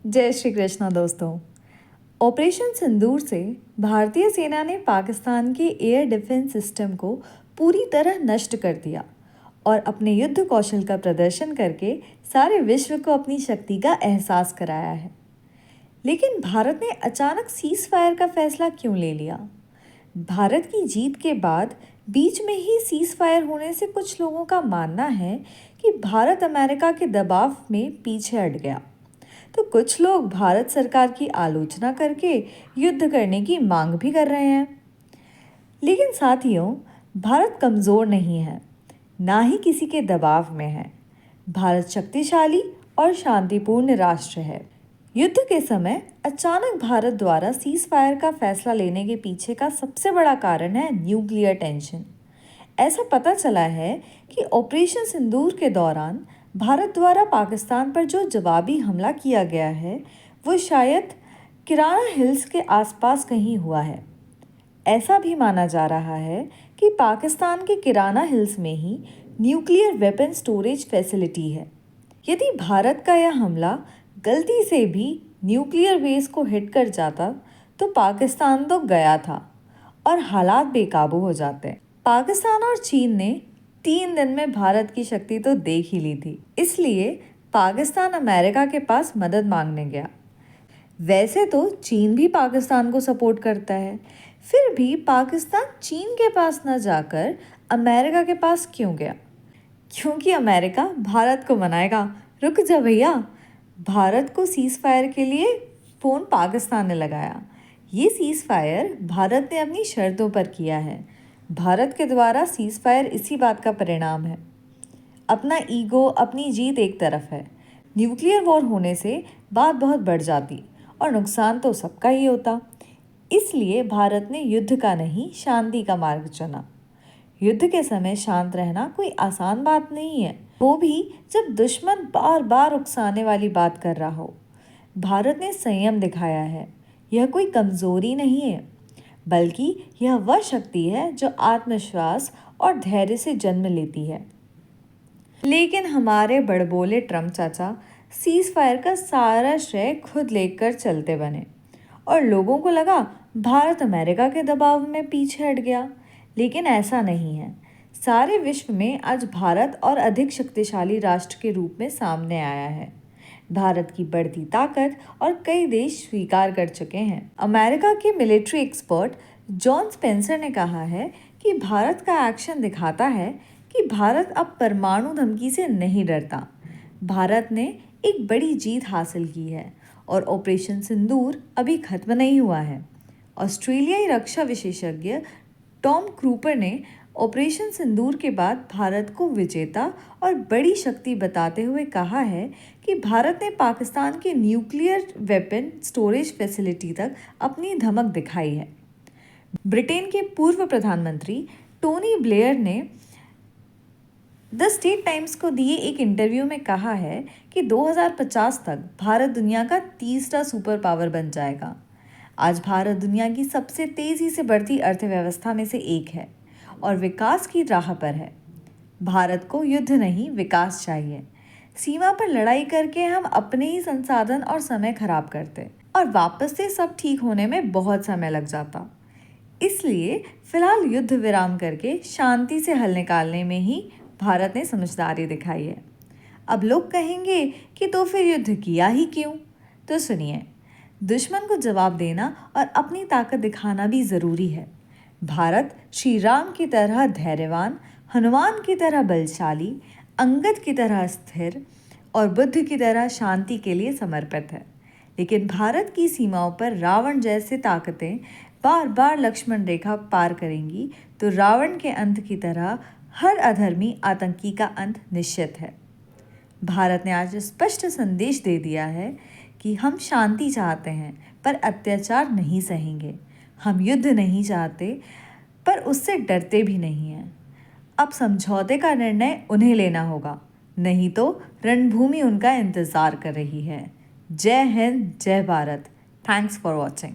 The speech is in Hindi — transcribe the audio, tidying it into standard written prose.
जय श्री कृष्णा दोस्तों। ऑपरेशन सिंदूर से भारतीय सेना ने पाकिस्तान के एयर डिफेंस सिस्टम को पूरी तरह नष्ट कर दिया और अपने युद्ध कौशल का प्रदर्शन करके सारे विश्व को अपनी शक्ति का एहसास कराया है। लेकिन भारत ने अचानक सीज फायर का फैसला क्यों ले लिया? भारत की जीत के बाद बीच में ही सीज फायर होने से कुछ लोगों का मानना है कि भारत अमेरिका के दबाव में पीछे हट गया, तो कुछ लोग भारत सरकार की आलोचना करके युद्ध करने की मांग भी कर रहे हैं। लेकिन साथियों, भारत कमज़ोर नहीं है, ना ही किसी के दबाव में है। भारत शक्तिशाली और शांतिपूर्ण राष्ट्र है। युद्ध के समय अचानक भारत द्वारा सीज फायर का फैसला लेने के पीछे का सबसे बड़ा कारण है न्यूक्लियर टेंशन। ऐसा पता चला है कि ऑपरेशन सिंदूर के दौरान भारत द्वारा पाकिस्तान पर जो जवाबी हमला किया गया है वो शायद किराना हिल्स के आसपास कहीं हुआ है। ऐसा भी माना जा रहा है कि पाकिस्तान के किराना हिल्स में ही न्यूक्लियर वेपन स्टोरेज फैसिलिटी है। यदि भारत का यह हमला गलती से भी न्यूक्लियर बेस को हिट कर जाता तो पाकिस्तान तो गया था और हालात बेकाबू हो जाते। पाकिस्तान और चीन ने 3 दिन में भारत की शक्ति तो देख ही ली थी, इसलिए पाकिस्तान अमेरिका के पास मदद मांगने गया। वैसे तो चीन भी पाकिस्तान को सपोर्ट करता है, फिर भी पाकिस्तान चीन के पास न जाकर अमेरिका के पास क्यों गया? क्योंकि अमेरिका भारत को मनाएगा। रुक जा भैया, भारत को सीज फायर के लिए फ़ोन पाकिस्तान ने लगाया। ये सीज फायर भारत ने अपनी शर्तों पर किया है। भारत के द्वारा सीज फायर इसी बात का परिणाम है। अपना ईगो, अपनी जीत एक तरफ है। न्यूक्लियर वॉर होने से बात बहुत बढ़ जाती और नुकसान तो सबका ही होता। इसलिए भारत ने युद्ध का नहीं, शांति का मार्ग चुना। युद्ध के समय शांत रहना कोई आसान बात नहीं है, वो भी जब दुश्मन बार बार उकसाने वाली बात कर रहा हो। भारत ने संयम दिखाया है। यह कोई कमज़ोरी नहीं है, बल्कि यह वह शक्ति है जो आत्मविश्वास और धैर्य से जन्म लेती है। लेकिन हमारे बड़बोले ट्रम्प चाचा सीज फायर का सारा श्रेय खुद लेकर चलते बने और लोगों को लगा भारत अमेरिका के दबाव में पीछे हट गया। लेकिन ऐसा नहीं है। सारे विश्व में आज भारत और अधिक शक्तिशाली राष्ट्र के रूप में सामने आया है। भारत की बढ़ती ताकत और कई देश स्वीकार कर चुके हैं। अमेरिका के मिलिट्री एक्सपर्ट जॉन स्पेंसर ने कहा है कि भारत का एक्शन दिखाता है कि भारत अब परमाणु धमकी से नहीं डरता। भारत ने एक बड़ी जीत हासिल की है और ऑपरेशन सिंदूर अभी खत्म नहीं हुआ है। ऑस्ट्रेलियाई रक्षा विशेषज्ञ टॉम क्रूपर ने ऑपरेशन सिंदूर के बाद भारत को विजेता और बड़ी शक्ति बताते हुए कहा है कि भारत ने पाकिस्तान के न्यूक्लियर वेपन स्टोरेज फैसिलिटी तक अपनी धमक दिखाई है। ब्रिटेन के पूर्व प्रधानमंत्री टोनी ब्लेयर ने द स्टेट टाइम्स को दिए एक इंटरव्यू में कहा है कि 2050 तक भारत दुनिया का तीसरा सुपर पावर बन जाएगा। आज भारत दुनिया की सबसे तेज़ी से बढ़ती अर्थव्यवस्था में से एक है और विकास की राह पर है। भारत को युद्ध नहीं, विकास चाहिए। सीमा पर लड़ाई करके हम अपने ही संसाधन और समय खराब करते और वापस से सब ठीक होने में बहुत समय लग जाता। इसलिए फिलहाल युद्ध विराम करके शांति से हल निकालने में ही भारत ने समझदारी दिखाई है। अब लोग कहेंगे कि तो फिर युद्ध किया ही क्यों? तो सुनिए, दुश्मन को जवाब देना और अपनी ताकत दिखाना भी ज़रूरी है। भारत श्री राम की तरह धैर्यवान, हनुमान की तरह बलशाली, अंगद की तरह स्थिर और बुद्ध की तरह शांति के लिए समर्पित है। लेकिन भारत की सीमाओं पर रावण जैसे ताकतें बार बार लक्ष्मण रेखा पार करेंगी तो रावण के अंत की तरह हर अधर्मी आतंकी का अंत निश्चित है। भारत ने आज स्पष्ट संदेश दे दिया है कि हम शांति चाहते हैं पर अत्याचार नहीं सहेंगे। हम युद्ध नहीं चाहते पर उससे डरते भी नहीं हैं। अब समझौते का निर्णय उन्हें लेना होगा, नहीं तो रणभूमि उनका इंतज़ार कर रही है। जय हिंद, जय भारत। Thanks for watching.